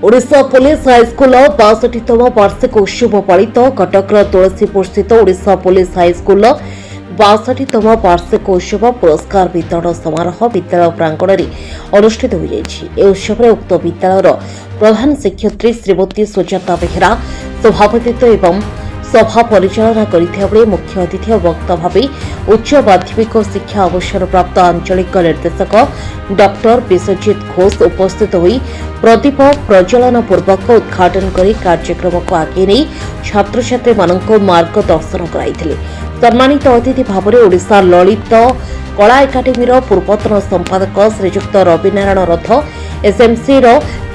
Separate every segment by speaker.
Speaker 1: Odisha police high school 62तम वार्षिक उत्सव पालित कटकर तुलसीपुर स्थित ओडिशा पुलिस हाईस्कूल 62तम वार्षिक उत्सव पुरस्कार वितरण समारोह विद्यालय प्रांगण में अनुष्ठित हो उत्सव में उक्त विद्यालय प्रधान शिक्षयित्री श्रीमती सुजाता बेहेरा सभापतित्व एवं सभा परिचालना करथिबा मुख्य अतिथि और वक्ता भाव उच्च माध्यमिक शिक्षा अवसरप्राप्त आंचलिक निर्देशक डॉक्टर विश्वजीत घोष उपस्थित होई प्रदीप प्रज्वलन पूर्वक उद्घाटन कर कार्यक्रम को आगे नहीं छात्र छात्री मानक मार्गदर्शन कराइथिले। सम्मानित अतिथि भाव में ओडिशा ललित कला एकाडेमी पूर्वतन संपादक Srijukta Rabinarayan Rath SMC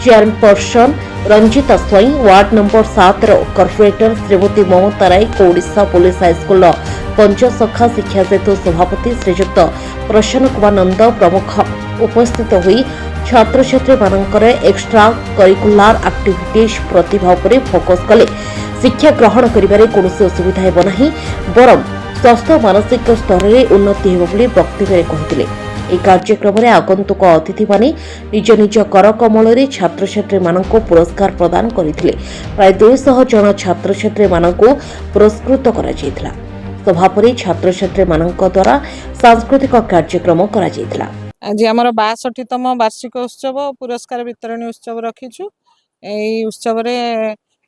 Speaker 1: chairperson Ranjita Swain ward number 7 corporator Shrimati Mamata Rai Odisha police high school Panchasakha Shiksha Setu सभापति श्रीजुक्त प्रसन्न कुमार नंद प्रमुख उपस्थित हुई छात्र छात्री मानकर एक्स्ट्रा करिकुलर एक्टिविटीज प्रतिभा पर फोकस कले शिक्षा ग्रहण करिबारे कोनोसी असुविधा हेबो नाही बरं स्वास्थ्य मानसिक स्तर में उन्नति हेबो बोली वक्तव्य कहिथिले। এই কার্যক্রমে আগন্তুক অতিথি মানে নিজ নিজ কর কমলরে ছাত্রছাত্রী মানকু পুরস্কার প্রদান করিथिले। প্রায় 200 জন ছাত্রছাত্রী মানকু পুরস্কৃত করা যাইতলা। সভাপতি ছাত্রছাত্রী মানক দ্বারা সাংস্কৃতিক কার্যক্রম করা যাইতলা।
Speaker 2: आज आमर 62तम वार्षिक उत्सव पुरस्कार वितरण उत्सव रखीचु। এই उत्सव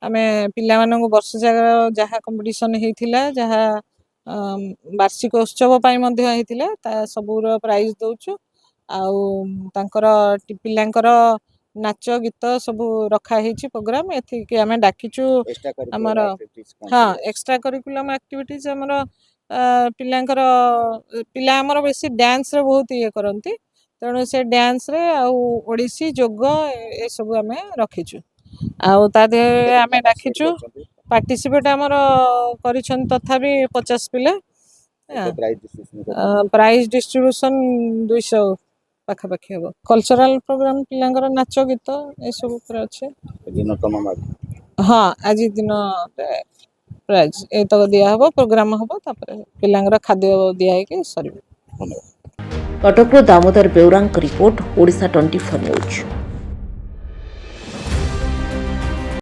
Speaker 2: आमे पिला मानक वर्ष जागर जहाँ कंपिटिशन हेतिला जहाँ वार्षिक उत्सव सबूर प्राइज दौचु पिलांकर नाच गीत सब रखाही प्रोग्राम एथि आमे डाकिचु आमर हाँ एक्स्ट्रा करिकुलम एक्टिविटीज आमर पिलांकर पिला आमर बेसी डांस रे बहुत ये करंती तेणु से डांस रे ओडिसी जोग ए सब आमे रखीचु आमे डाकिचु पार्टिसिपेट आमर करिछन तथापि 50 पिला प्राइज डिस्ट्रीब्यूशन 200 पाखापाखि हम कल्चरल प्रोग्राम पिलांकर नाच गीत ए सब अच्छे हाँ आज दिन प्राइज ए तक दिया हम प्रोग्राम हम पिलांकर खाद्य दिया सर
Speaker 1: कटक दामोदर बेउरांक रिपोर्ट ओडिशा 24 न्यूज।